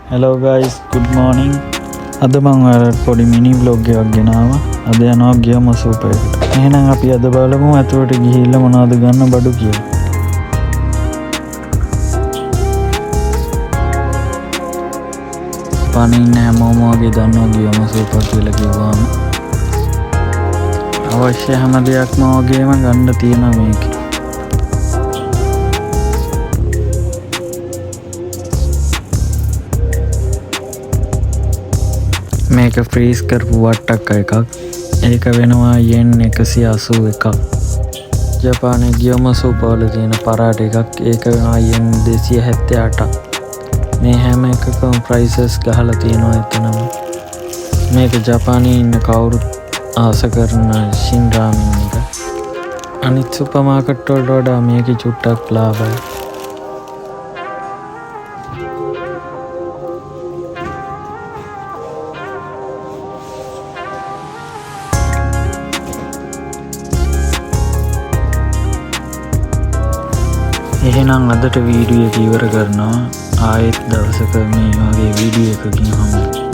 Hello guys, good morning. අද මම ඔයාලට පොඩි මිනි vlog එකක් ගෙනාවා. අද යනවා ගියම සූපර් එකට. එහෙනම් අපි අද බලමු ඇතුළට ගිහිල්ලා මොනවද ගන්න බඩු කියලා. පනින්න හැමෝම වගේ දන්නවා ගියම සූපර් කියලා කිව්වම අවශ්‍ය හැම දෙයක්ම වගේම ගන්න තියෙනවා මේකේ. මේක ෆ්‍රීස් කරපු වට්ටක්ක එකක්. ඒක වෙනවා යෙන් 181ක්. ජපානයේ ගියම සූපවල තියෙන පරාට එකක්. ඒක වෙනවා යෙන් 278ක්. මේ හැම එකකම ප්‍රයිසස් ගහලා තියෙනවා එතනම. මේක ජපානයේ ඉන්න කවුරුත් ආස කරන ශින් රාමෙන් එක. අනිත් සුපර් මාකට් වලට වඩා මේකේ චුට්ටක් ලාභයි. එහෙනම් අදට වීඩියෝ එක ඉවර කරනවා. ආයෙත් දවසක මේ වගේ වීඩියෝ එකකින් හමු.